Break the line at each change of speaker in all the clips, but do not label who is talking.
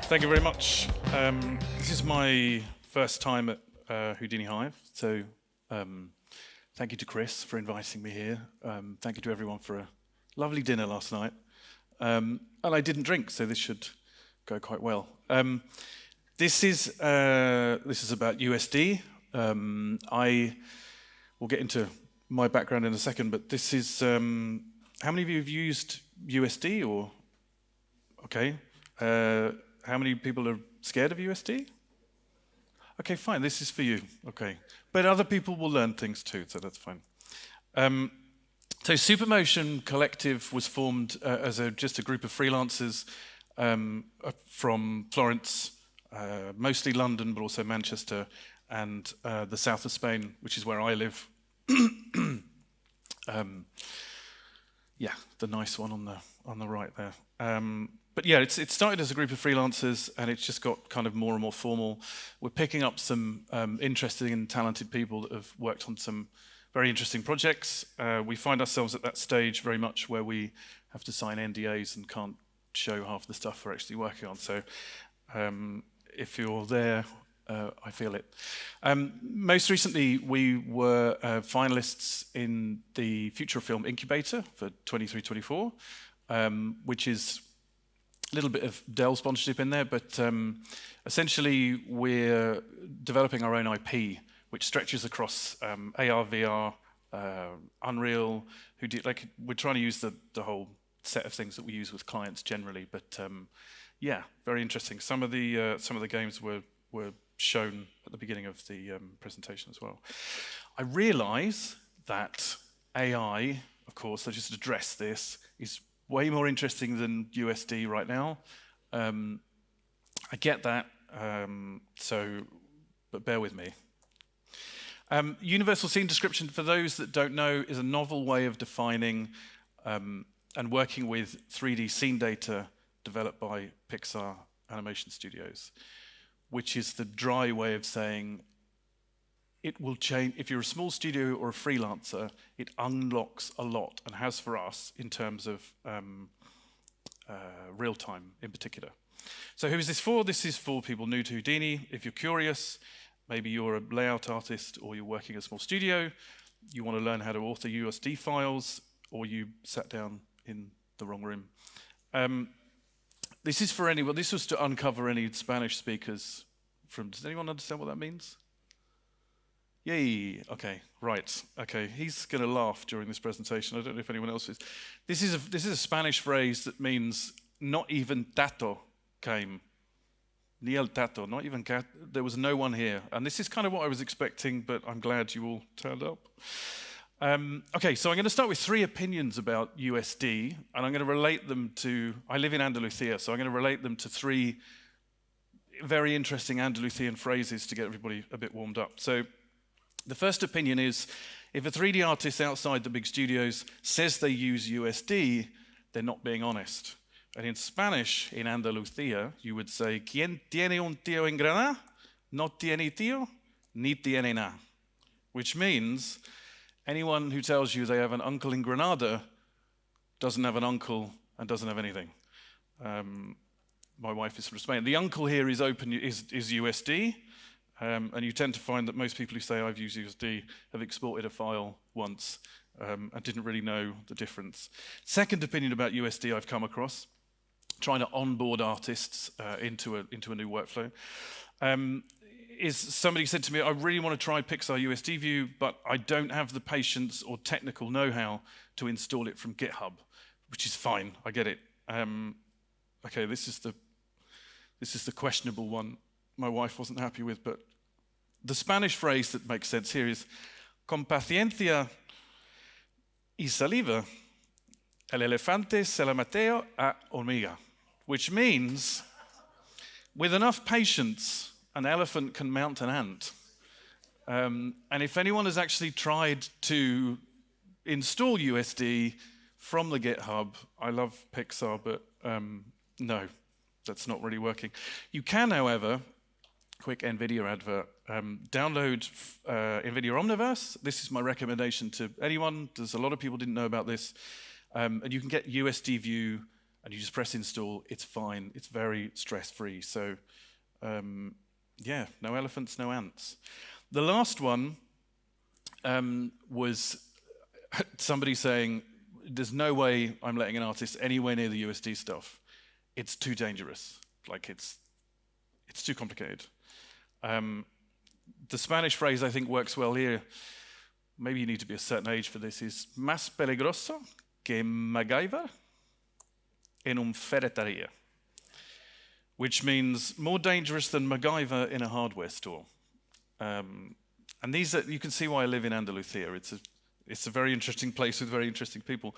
Thank you very much. This is my first time at Houdini Hive, so thank you to Chris for inviting me here. Thank you to everyone for a lovely dinner last night. And I didn't drink, so this should go quite well. This is about USD. I will get into my background in a second, but this is how many of you have used USD? Or okay. How many people are scared of USD? Okay, fine, this is for you, okay. But other people will learn things too, so that's fine. So Supermotion Collective was formed as just a group of freelancers from Florence, mostly London, but also Manchester, and the south of Spain, which is where I live. Yeah, the nice one on the right there. But yeah, it started as a group of freelancers, and it's just got kind of more and more formal. We're picking up some interesting and talented people that have worked on some very interesting projects. We find ourselves at that stage very much where we have to sign NDAs and can't show half the stuff we're actually working on. So if you're there, I feel it. Most recently, we were finalists in the Future Film Incubator for 23-24, which is a little bit of Dell sponsorship in there, but essentially we're developing our own IP, which stretches across AR, VR, Unreal. We're trying to use the whole set of things that we use with clients generally, but yeah, very interesting. Some of the games were shown at the beginning of the presentation as well. I realize that AI, of course, I just addressed this, is way more interesting than USD right now. I get that, but bear with me. Universal Scene Description, for those that don't know, is a novel way of defining and working with 3D scene data developed by Pixar Animation Studios, which is the dry way of saying it will change. If you're a small studio or a freelancer, it unlocks a lot, and has for us in terms of real time in particular. So who is this for? This is for people new to Houdini. If you're curious, maybe you're a layout artist or you're working in a small studio, you want to learn how to author USD files, or you sat down in the wrong room. This is for anyone. This was to uncover any Spanish speakers from. Does anyone understand what that means? Yay, okay, right, okay. He's gonna laugh during this presentation. I don't know if anyone else is. This is a Spanish phrase that means not even Tato came. Ni el Tato, not even Cat. There was no one here. And this is kind of what I was expecting, but I'm glad you all turned up. Okay, so I'm gonna start with 3 opinions about USD, and I'm gonna relate them to, I live in Andalusia, so I'm gonna relate them to 3 very interesting Andalusian phrases to get everybody a bit warmed up. So the first opinion is, if a 3D artist outside the big studios says they use USD, they're not being honest. And in Spanish, in Andalucía, you would say, ¿Quién tiene un tío en Granada? No tiene tío, ni tiene nada. Which means, anyone who tells you they have an uncle in Granada doesn't have an uncle and doesn't have anything. My wife is from Spain. The uncle here is USD. And you tend to find that most people who say I've used USD have exported a file once and didn't really know the difference. Second opinion about USD I've come across, trying to onboard artists into a new workflow, is somebody said to me, I really want to try Pixar USD View, but I don't have the patience or technical know-how to install it from GitHub, which is fine, I get it. Okay, this is the questionable one my wife wasn't happy with, but the Spanish phrase that makes sense here is con paciencia y saliva, el elefante se la mateo a hormiga, which means with enough patience, an elephant can mount an ant. And if anyone has actually tried to install USD from the GitHub, I love Pixar, but no, that's not really working. You can, however, quick NVIDIA advert, download NVIDIA Omniverse. This is my recommendation to anyone. There's a lot of people didn't know about this. And you can get USD View and you just press install, it's fine. It's very stress-free. So yeah, no elephants, no ants. The last one was somebody saying, there's no way I'm letting an artist anywhere near the USD stuff. It's too dangerous. Like it's too complicated. The Spanish phrase I think works well here, maybe you need to be a certain age for this, is más peligroso que MacGyver en un ferretería, which means more dangerous than MacGyver in a hardware store. And these are, you can see why I live in Andalusia. It's a very interesting place with very interesting people.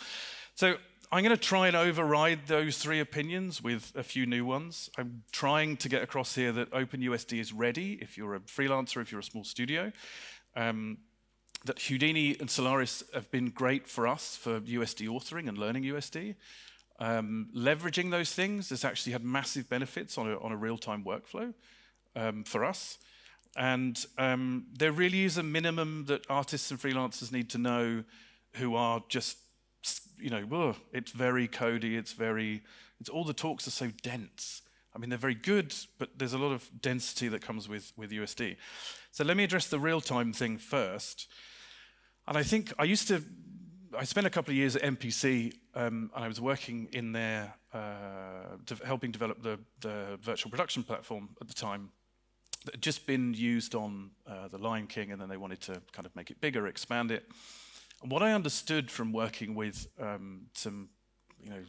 So I'm going to try and override those three opinions with a few new ones. I'm trying to get across here that OpenUSD is ready if you're a freelancer, if you're a small studio. That Houdini and Solaris have been great for us for USD authoring and learning USD. Leveraging those things has actually had massive benefits on a real-time workflow for us. And there really is a minimum that artists and freelancers need to know who are just, you know, it's very codey, it's all the talks are so dense. I mean, they're very good, but there's a lot of density that comes with USD. So let me address the real-time thing first. And I think I spent a couple of years at MPC, and I was working in there, helping develop the virtual production platform at the time that had just been used on The Lion King, and then they wanted to kind of make it bigger, expand it. And what I understood from working with some, you know,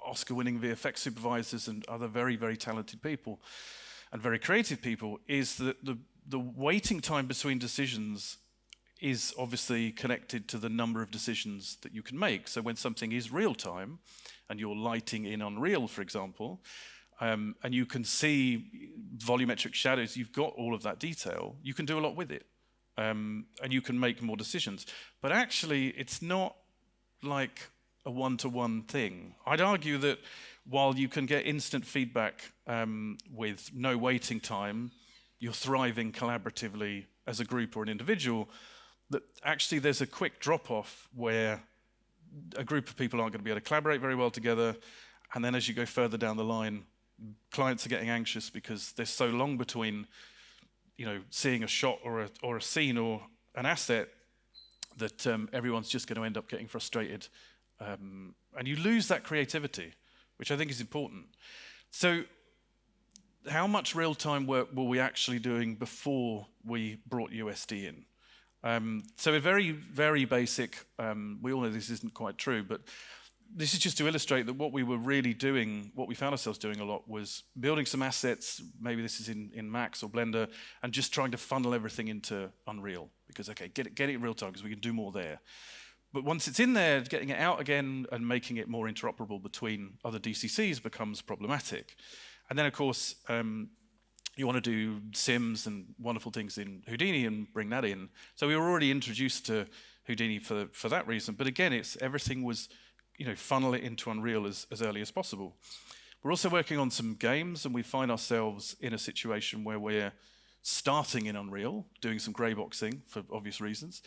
Oscar-winning VFX supervisors and other very, very talented people and very creative people is that the waiting time between decisions is obviously connected to the number of decisions that you can make. So when something is real time and you're lighting in Unreal, for example, and you can see volumetric shadows, you've got all of that detail, you can do a lot with it. And you can make more decisions. But actually, it's not like a one-to-one thing. I'd argue that while you can get instant feedback with no waiting time, you're thriving collaboratively as a group or an individual, that actually there's a quick drop-off where a group of people aren't going to be able to collaborate very well together, and then as you go further down the line, clients are getting anxious because there's so long between, you know, seeing a shot or a scene or an asset that everyone's just going to end up getting frustrated. And you lose that creativity, which I think is important. So how much real-time work were we actually doing before we brought USD in? So a very, very basic, we all know this isn't quite true, but this is just to illustrate that what we were really doing, what we found ourselves doing a lot was building some assets, maybe this is in Max or Blender, and just trying to funnel everything into Unreal. Because, okay, get it in real time because we can do more there. But once it's in there, getting it out again and making it more interoperable between other DCCs becomes problematic. And then, of course, you want to do sims and wonderful things in Houdini and bring that in. So we were already introduced to Houdini for that reason. But again, everything was, you know, funnel it into Unreal as early as possible. We're also working on some games, and we find ourselves in a situation where we're starting in Unreal, doing some grey boxing for obvious reasons,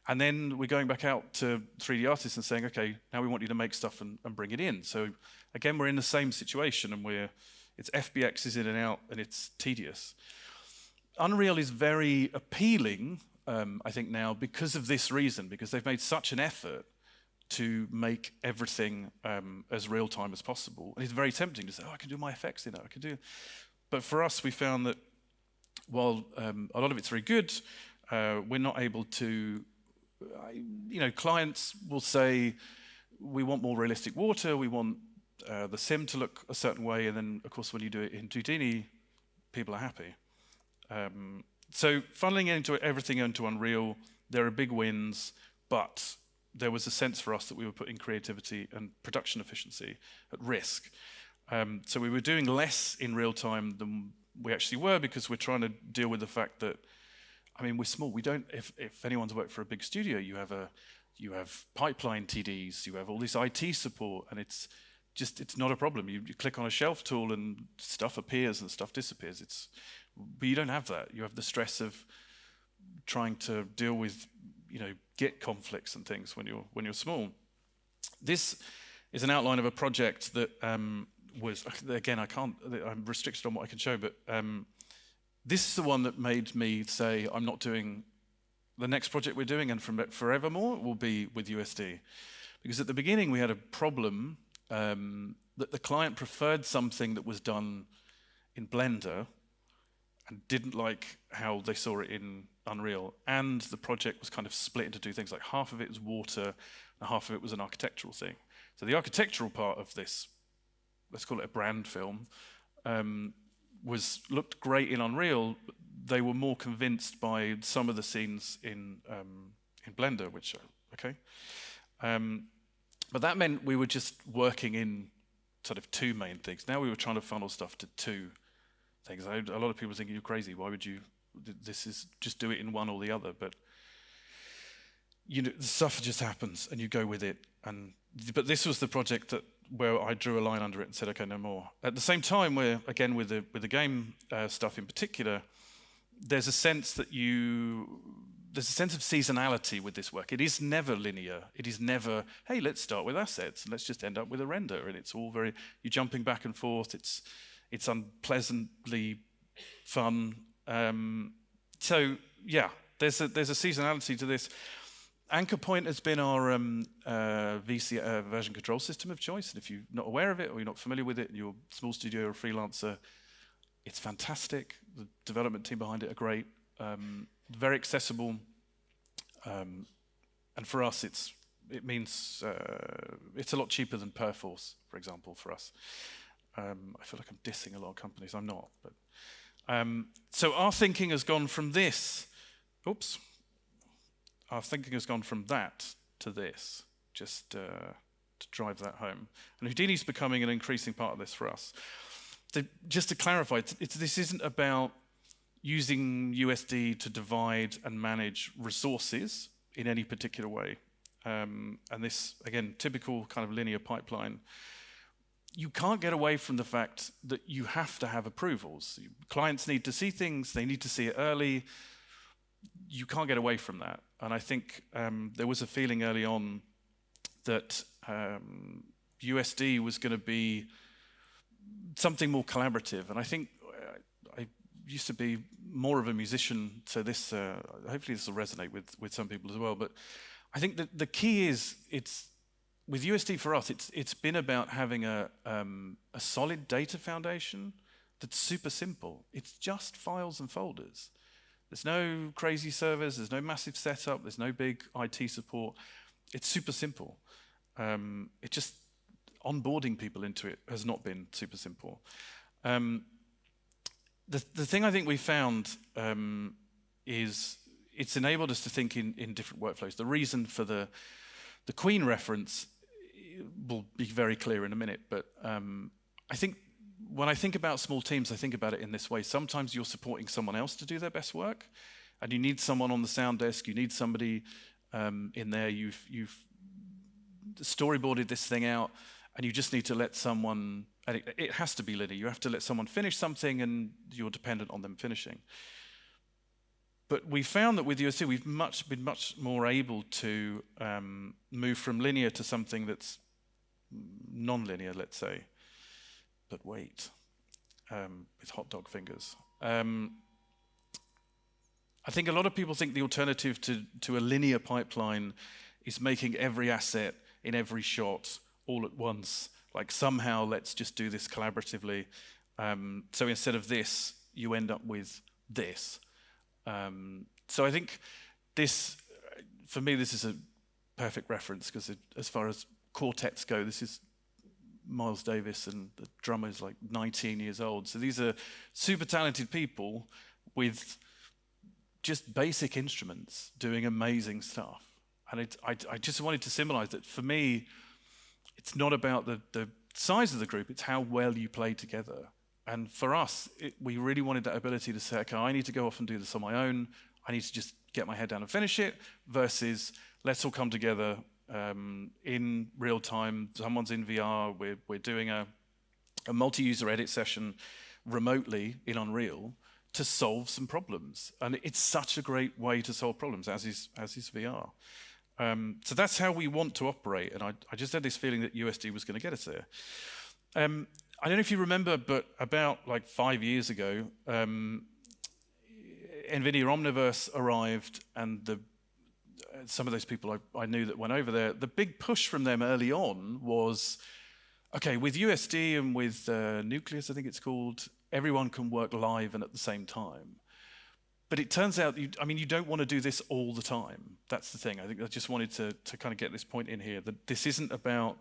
and then we're going back out to 3D artists and saying, okay, now we want you to make stuff and bring it in. So again, we're in the same situation, and it's FBXs in and out, and it's tedious. Unreal is very appealing, I think now, because of this reason, because they've made such an effort to make everything as real-time as possible. And it's very tempting to say, oh, I can do my effects in it, I can do. But for us, we found that while a lot of it's very good, we're not able to, you know, clients will say, we want more realistic water, we want the sim to look a certain way, and then, of course, when you do it in Houdini, people are happy. So funneling everything into Unreal, there are big wins, but there was a sense for us that we were putting creativity and production efficiency at risk. So we were doing less in real time than we actually were, because we're trying to deal with the fact that, I mean, we're small. We don't, if anyone's worked for a big studio, you have pipeline TDs, you have all this IT support, and it's not a problem. You click on a shelf tool and stuff appears and stuff disappears. But you don't have that. You have the stress of trying to deal with, you know, Git conflicts and things when you're small. This is an outline of a project that was, again, I'm restricted on what I can show, but this is the one that made me say I'm not doing the next project we're doing, and from forevermore will be with USD. Because at the beginning we had a problem that the client preferred something that was done in Blender and didn't like how they saw it in Unreal. And the project was kind of split into two things, like half of it was water and half of it was an architectural thing. So the architectural part of this, let's call it a brand film, looked great in Unreal. They were more convinced by some of the scenes in Blender, which okay. But that meant we were just working in sort of two main things. Now we were trying to funnel stuff to two things. A lot of people were thinking, you're crazy, why would you, this is, just do it in one or the other. But you know, the stuff just happens and you go with it. But this was the project where I drew a line under it and said, okay, no more. At the same time, again, with the game stuff in particular, there's a sense that there's a sense of seasonality with this work. It is never linear. It is never, hey, let's start with assets and let's just end up with a render. And it's all you're jumping back and forth. It's unpleasantly fun. So yeah, there's a seasonality to this. Anchor Point has been our VC version control system of choice. And if you're not aware of it or you're not familiar with it, and you're a small studio or a freelancer, it's fantastic. The development team behind it are great. Very accessible, and for us, it means it's a lot cheaper than Perforce, for example, for us. I feel like I'm dissing a lot of companies. I'm not, but so our thinking has gone from this. Oops, our thinking has gone from that to this, just to drive that home. And Houdini's becoming an increasing part of this for us. Just to clarify, this isn't about using USD to divide and manage resources in any particular way. And this, again, typical kind of linear pipeline. You can't get away from the fact that you have to have approvals. Clients need to see things, they need to see it early. You can't get away from that. And I think there was a feeling early on that USD was going to be something more collaborative. And I think I used to be more of a musician, so this hopefully this will resonate with some people as well. But I think that the key is with USD for us, it's been about having a solid data foundation that's super simple. It's just files and folders. There's no crazy servers. There's no massive setup. There's no big IT support. It's super simple. It just onboarding people into it has not been super simple. The thing I think we found is it's enabled us to think in different workflows. The reason for the Queen reference will be very clear in a minute, but I think when I think about small teams, I think about it in this way. Sometimes you're supporting someone else to do their best work, and you need someone on the sound desk, you need somebody in there, you've storyboarded this thing out, and you just need to let someone, and it has to be linear, you have to let someone finish something and you're dependent on them finishing. But we found that with USD, we've been much more able to move from linear to something that's non-linear, let's say. But wait, with hot dog fingers. I think a lot of people think the alternative to a linear pipeline is making every asset in every shot all at once. Like somehow let's just do this collaboratively. So instead of this, you end up with this. So I think this, for me, this is a perfect reference because as far as quartets go, this is Miles Davis and the drummer is like 19 years old. So these are super talented people with just basic instruments doing amazing stuff. And I just wanted to symbolize that for me, it's not about the size of the group, it's how well you play together. And for us, we really wanted that ability to say, okay, I need to go off and do this on my own. I need to just get my head down and finish it, versus let's all come together in real time. Someone's in VR, we're doing a multi-user edit session remotely in Unreal to solve some problems. And it's such a great way to solve problems, as is VR. So that's how we want to operate, and I just had this feeling that USD was going to get us there. I don't know if you remember, but about like 5 years ago, NVIDIA Omniverse arrived, and some of those people I knew that went over there, the big push from them early on was, okay, with USD and with Nucleus, I think it's called, everyone can work live and at the same time. But it turns out, you don't want to do this all the time. That's the thing. I think I just wanted to kind of get this point in here, that this isn't about,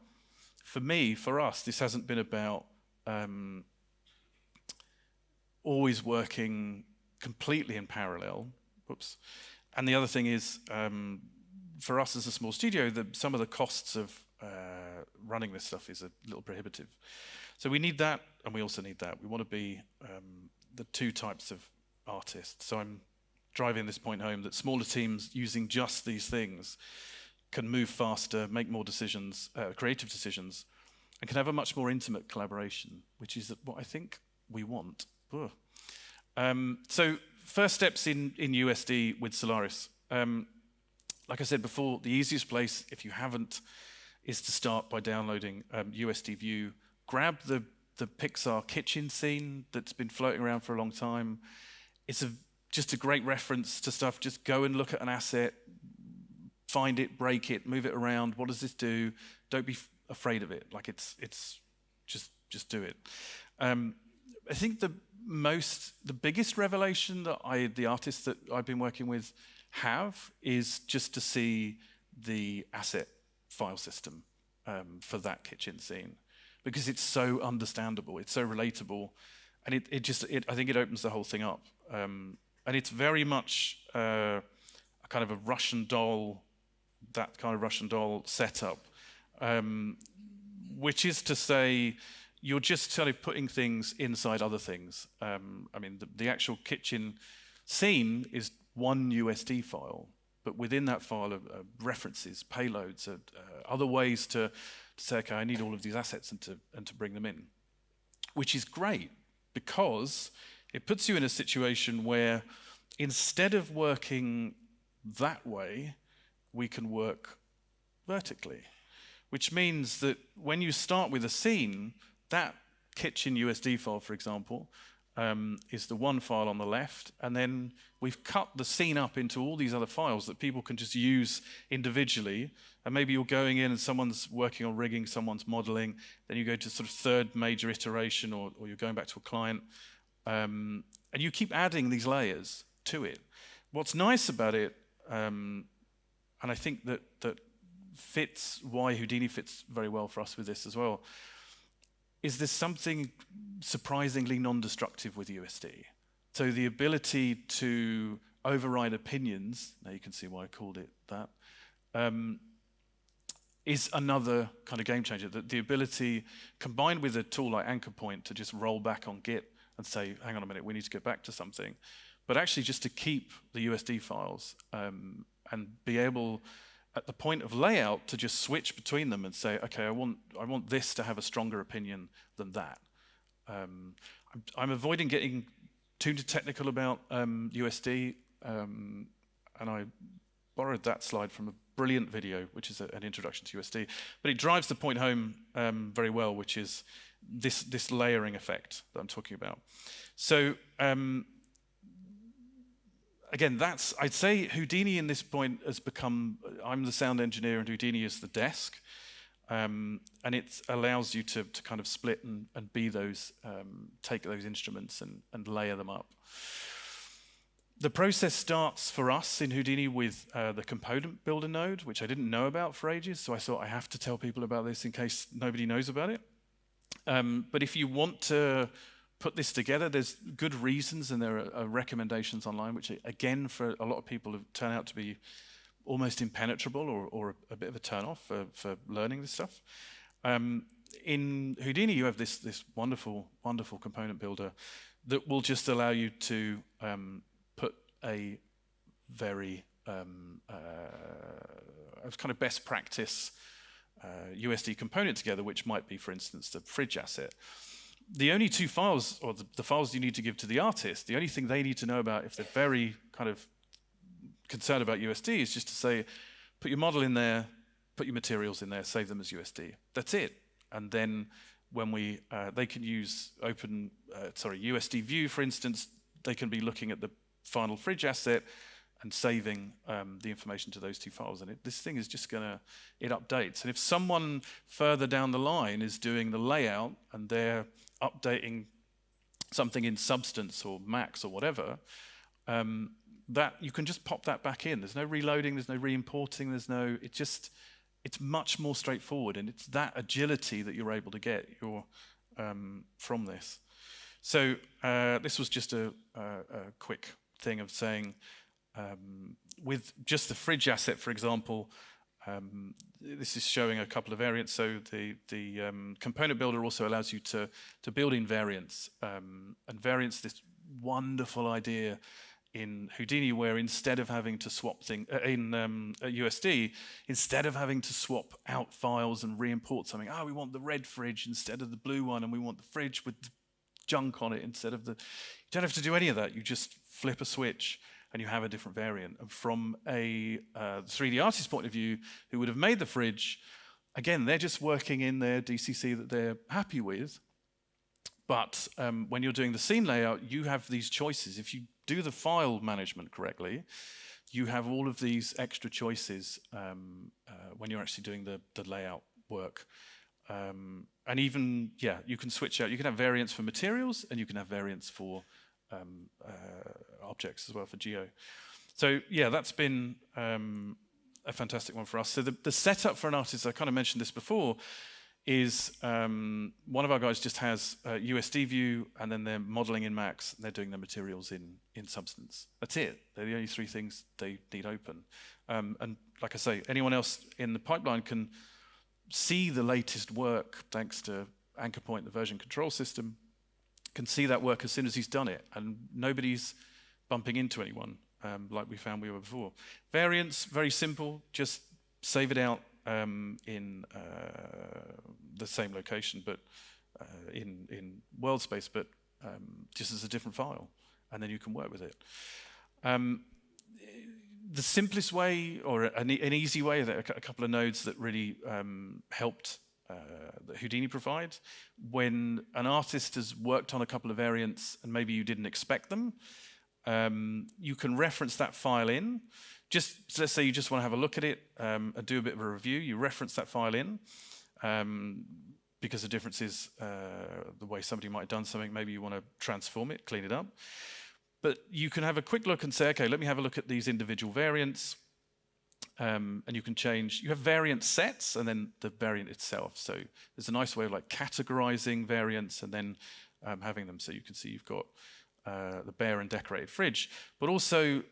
for us, this hasn't been about always working completely in parallel. Whoops. And the other thing is, for us as a small studio, some of the costs of running this stuff is a little prohibitive. So we need that, and we also need that. We want to be the two types of artists. So I'm driving this point home, that smaller teams using just these things can move faster, make more decisions, creative decisions, and can have a much more intimate collaboration, which is what I think we want. So first steps in USD with Solaris. Like I said before, the easiest place, if you haven't, is to start by downloading USD View. Grab the Pixar kitchen scene that's been floating around for a long time. It's just a great reference to stuff. Just go and look at an asset, find it, break it, move it around. What does this do? Don't be afraid of it. Like it's just do it. I think the biggest revelation that the artists that I've been working with have is just to see the asset file system for that kitchen scene, because it's so understandable, it's so relatable, and I think it opens the whole thing up. And it's very much a kind of a Russian doll, that kind of Russian doll setup, which is to say, you're just sort of putting things inside other things. The actual kitchen scene is one USD file, but within that file are references, payloads, other ways to say, okay, I need all of these assets and to bring them in, which is great because it puts you in a situation where instead of working that way, we can work vertically, which means that when you start with a scene, that kitchen USD file, for example, is the one file on the left, and then we've cut the scene up into all these other files that people can just use individually. And maybe you're going in and someone's working on rigging, someone's modeling, then you go to sort of third major iteration, or you're going back to a client, and you keep adding these layers to it. What's nice about it, and I think that fits why Houdini fits very well for us with this as well, is there's something surprisingly non-destructive with USD. So the ability to override opinions, now you can see why I called it that, is another kind of game changer. The ability, combined with a tool like Anchor Point, to just roll back on Git and say, hang on a minute, we need to get back to something. But actually just to keep the USD files and be able, at the point of layout, to just switch between them and say, okay, I want this to have a stronger opinion than that. I'm avoiding getting too technical about USD, and I borrowed that slide from a brilliant video, which is an introduction to USD, but it drives the point home very well, which is this layering effect that I'm talking about. So again, I'd say Houdini in this point has become, I'm the sound engineer and Houdini is the desk. And it allows you to kind of split and be those, take those instruments and layer them up. The process starts for us in Houdini with the component builder node, which I didn't know about for ages, so I thought I have to tell people about this in case nobody knows about it. But if you want to put this together, there's good reasons, and there are recommendations online, which again, for a lot of people, have turned out to be almost impenetrable or a bit of a turn-off for learning this stuff. In Houdini, you have this wonderful, wonderful component builder that will just allow you to put a very kind of best practice USD component together, which might be, for instance, the fridge asset. The only two files, or the files you need to give to the artist, the only thing they need to know about if they're very kind of concerned about USD is just to say, put your model in there, put your materials in there, save them as USD. That's it. And then when they can use USD view, for instance, they can be looking at the final fridge asset and saving the information to those two files. And this thing is just it updates. And if someone further down the line is doing the layout and they're updating something in Substance or Max or whatever, that you can just pop that back in. There's no reloading, there's no re-importing, it's much more straightforward, and it's that agility that you're able to get from this. So this was just a quick thing of saying, with just the fridge asset, for example, this is showing a couple of variants. So the component builder also allows you to build in variants, and variants, this wonderful idea in Houdini, where instead of having to swap USD, instead of having to swap out files and re-import something, we want the red fridge instead of the blue one, and we want the fridge with the junk on it instead of you don't have to do any of that. You just flip a switch and you have a different variant. And from a 3D artist point of view, who would have made the fridge, again, they're just working in their DCC that they're happy with. But when you're doing the scene layout, you have these choices. If you do the file management correctly, you have all of these extra choices when you're actually doing the layout work. And even, you can switch out. You can have variants for materials, and you can have variants for objects as well, for geo. So that's been a fantastic one for us. So the setup for an artist, I kind of mentioned this before, is one of our guys just has a USD view, and then they're modeling in Max, and they're doing their materials in Substance. That's it. They're the only three things they need open. And like I say, anyone else in the pipeline can see the latest work thanks to Anchor Point, the version control system, can see that work as soon as he's done it, and nobody's bumping into anyone like we found we were before. Variants, very simple, just save it out in the same location, but in world space, but just as a different file, and then you can work with it. The simplest way, or an easy way, a couple of nodes that really helped that Houdini provide. When an artist has worked on a couple of variants and maybe you didn't expect them, you can reference that file in. Just let's say you just want to have a look at it and do a bit of a review. You reference that file in because the difference is the way somebody might have done something. Maybe you want to transform it, clean it up. But you can have a quick look and say, okay, let me have a look at these individual variants. And you can change. You have variant sets and then the variant itself. So there's a nice way of like categorizing variants and then having them. So you can see you've got the bare and decorated fridge, but also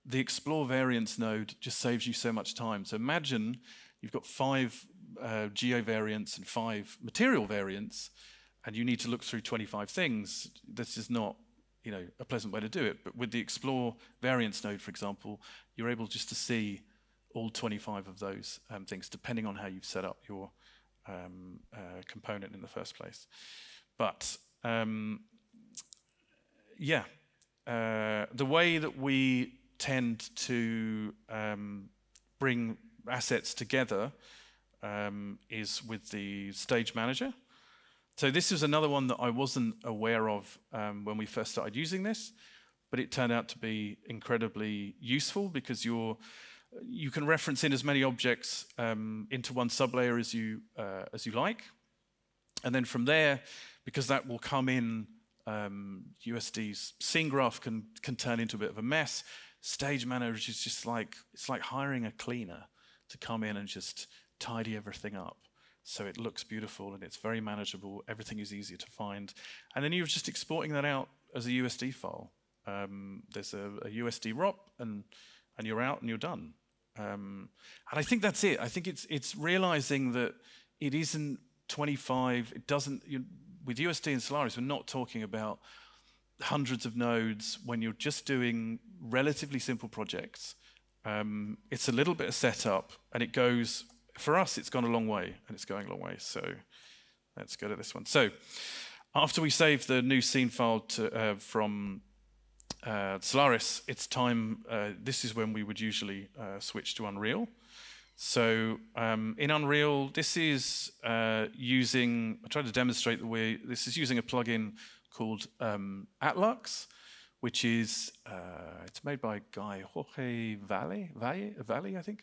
the explore variants node just saves you so much time. So imagine you've got 5 geo variants and 5 material variants, and you need to look through 25 things. This is not, a pleasant way to do it. But with the explore variants node, for example, you're able just to see all 25 of those things, depending on how you've set up your component in the first place. But the way that we tend to bring assets together is with the stage manager. So this is another one that I wasn't aware of when we first started using this, but it turned out to be incredibly useful because you can reference in as many objects into one sublayer as you like, and then from there, because that will come in, USD's scene graph can turn into a bit of a mess. Stage manager is just it's like hiring a cleaner to come in and just tidy everything up. So it looks beautiful and it's very manageable. Everything is easier to find. And then you're just exporting that out as a USD file. There's a USD ROP and you're out and you're done. And I think that's it. I think it's realizing that it isn't 25, it doesn't, with USD and Solaris, we're not talking about hundreds of nodes when you're just doing relatively simple projects. It's a little bit of setup and it goes, for us, it's gone a long way and it's going a long way. So let's go to this one. So after we save the new scene file from Solaris, it's time, this is when we would usually switch to Unreal. So in Unreal, this is using, I tried to demonstrate the way, this is using a plugin called Atlux, which is, it's made by a guy, Jorge Valle, I think.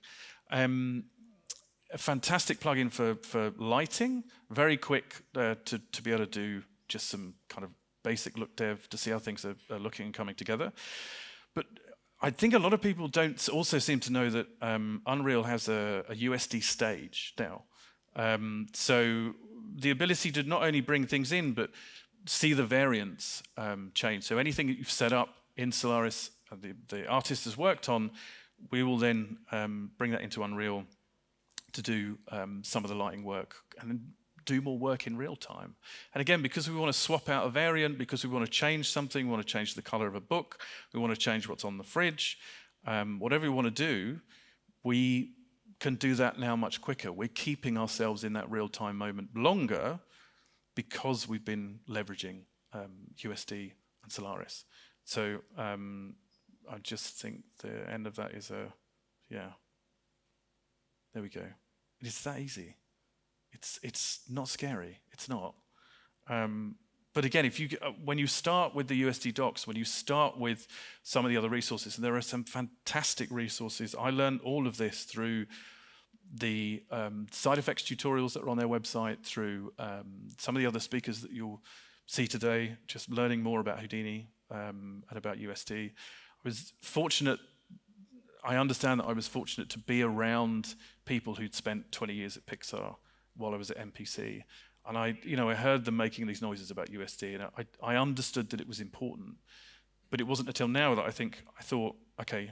A fantastic plugin for lighting, very quick to be able to do just some kind of basic look dev to see how things are looking and coming together. But I think a lot of people don't also seem to know that Unreal has a USD stage now. So the ability to not only bring things in, but see the variants change. So anything that you've set up in Solaris, the artist has worked on, we will then bring that into Unreal to do some of the lighting work and then do more work in real time. And again, because we want to swap out a variant, because we want to change something, we want to change the color of a book, we want to change what's on the fridge, whatever we want to do, we can do that now much quicker. We're keeping ourselves in that real-time moment longer because we've been leveraging USD and Solaris. So I just think the end of that is yeah. There we go. It's that easy. It's not scary. It's not. But again, if you when you start with the USD docs, when you start with some of the other resources, and there are some fantastic resources. I learned all of this through the side effects tutorials that are on their website, through some of the other speakers that you'll see today, just learning more about Houdini and about USD. I was fortunate. I understand that I was fortunate to be around people who'd spent 20 years at Pixar while I was at MPC. And I heard them making these noises about USD, and I understood that it was important. But it wasn't until now that I thought, okay,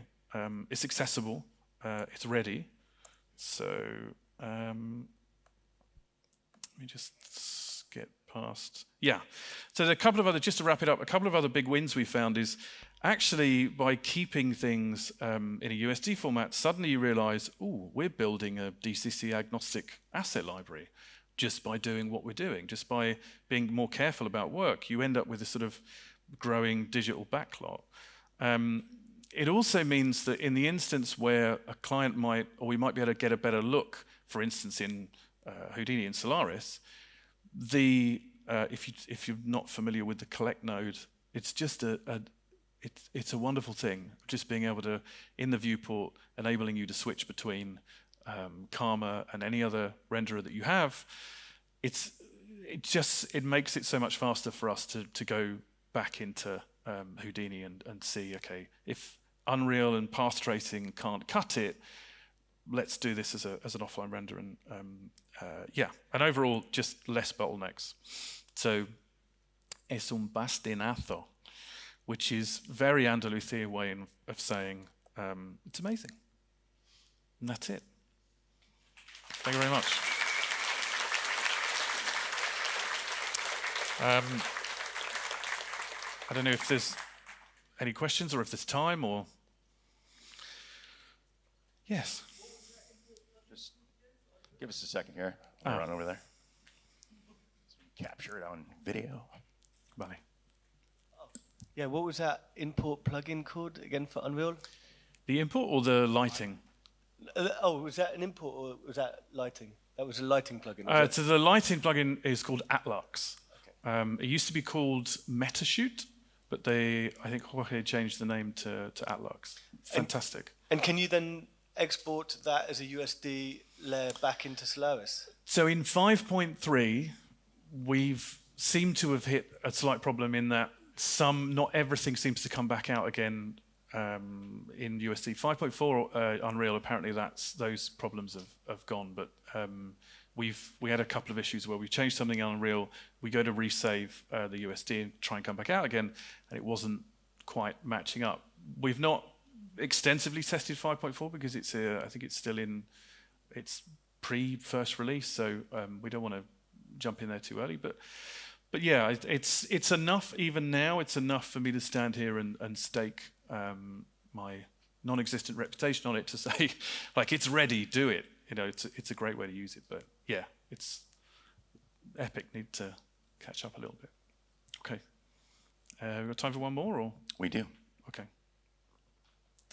it's accessible, it's ready. So let me just skip past. Yeah. So there's a couple of other, just to wrap it up, a couple of other big wins we found is actually by keeping things in a USD format, suddenly you realize, oh, we're building a DCC agnostic asset library just by doing what we're doing, just by being more careful about work. You end up with a sort of growing digital backlog. It also means that in the instance where a client might, or we might be able to get a better look, for instance, in Houdini and Solaris, if you're not familiar with the collect node, it's just it's a wonderful thing, just being able to, in the viewport, enabling you to switch between Karma and any other renderer that you have. It makes it so much faster for us to go back into Houdini and see, okay, if Unreal and path tracing can't cut it, let's do this as an offline render, and and overall just less bottlenecks. So es un bastinazo, which is very Andalusia way of saying it's amazing. And that's it. Thank you very much. I don't know if there's any questions or if there's time or... Yes.
Just give us a second here. I'll run over there. Capture it on video.
Vale.
Yeah, what was that import plugin called again for Unreal?
The import or the lighting?
Was that an import or was that lighting? That was a lighting plugin.
So the lighting plugin is called Atlux. Okay. It used to be called Metashoot, but I think Jorge changed the name to Atlux. Fantastic.
And can you then export that as a USD layer back into Solaris?
So in 5.3, we've seemed to have hit a slight problem in that not everything seems to come back out again in USD. 5.4 Unreal, apparently those problems have gone, but we had a couple of issues where we changed something in Unreal, we go to resave the USD and try and come back out again, and it wasn't quite matching up. We've not extensively tested 5.4 because I think it's still in its pre-first release, so we don't want to jump in there too early, but yeah, it's enough. Even now, it's enough for me to stand here and stake my non-existent reputation on it to say, like, it's ready, do it. It's a great way to use it. But yeah, it's Epic need to catch up a little bit. Okay, we got time for one more, or
we do.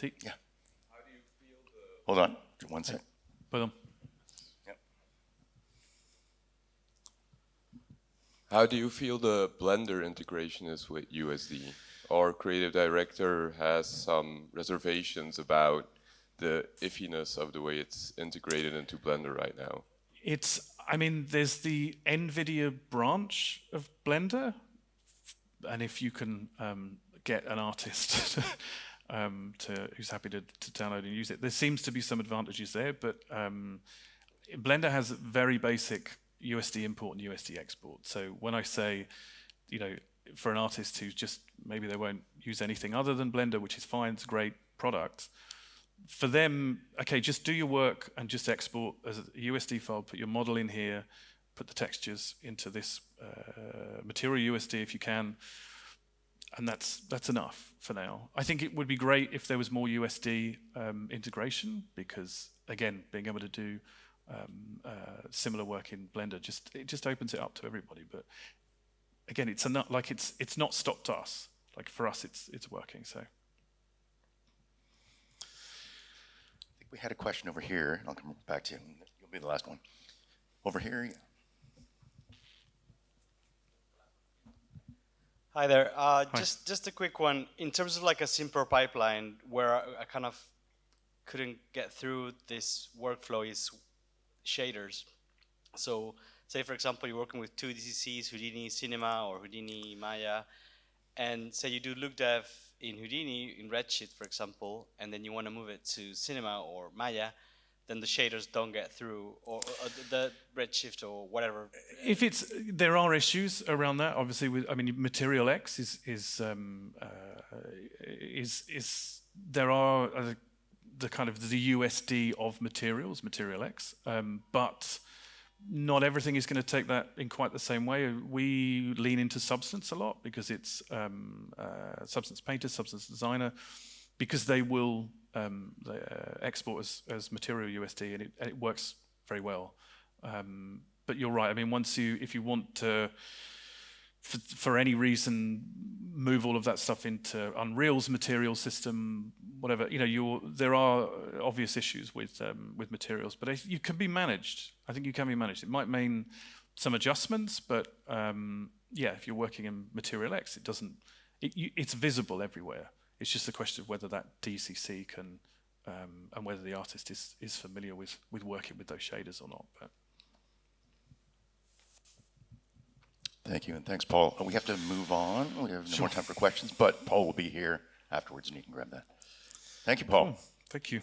Yeah. Hold on, 1 sec.
Put on.
Yep.
How do you feel the Blender integration is with USD? Our creative director has some reservations about the iffiness of the way it's integrated into Blender right now.
I mean, there's the NVIDIA branch of Blender, and if you can get an artist who's happy to download and use it, there seems to be some advantages there, but Blender has very basic USD import and USD export. So when I say, for an artist who's just, maybe they won't use anything other than Blender, which is fine, it's a great product, for them, okay, just do your work and just export as a USD file, put your model in here, put the textures into this material USD if you can, and that's enough for now. I think it would be great if there was more USD integration, because again, being able to do similar work in Blender it just opens it up to everybody. But again, it's not stopped us. Like for us, it's working. So.
We had a question over here, and I'll come back to you. You'll be the last one. Over here.
Hi there. Just a quick one. In terms of like a simpler pipeline where I kind of couldn't get through this workflow is shaders. So say, for example, you're working with two DCCs, Houdini Cinema or Houdini Maya, and say you do look dev in Houdini, in Redshift, for example, and then you want to move it to Cinema or Maya, then the shaders don't get through, or the Redshift or whatever.
There are issues around that. Obviously, Material X there are the kind of the USD of materials, Material X, but not everything is going to take that in quite the same way. We lean into Substance a lot because it's Substance Painter, Substance Designer, because they will export as material USD, and it works very well. But you're right. I mean, if you want to, for any reason, move all of that stuff into Unreal's material system, whatever, there are obvious issues with materials, but you can be managed. I think you can be managed. It might mean some adjustments, but if you're working in Material X, it's visible everywhere. It's just a question of whether that DCC can, and whether the artist is familiar with working with those shaders or not. But.
Thank you, and thanks, Paul. We have to move on. We have no more time for questions, but Paul will be here afterwards, and you can grab that. Thank you, Paul.
Oh, thank you.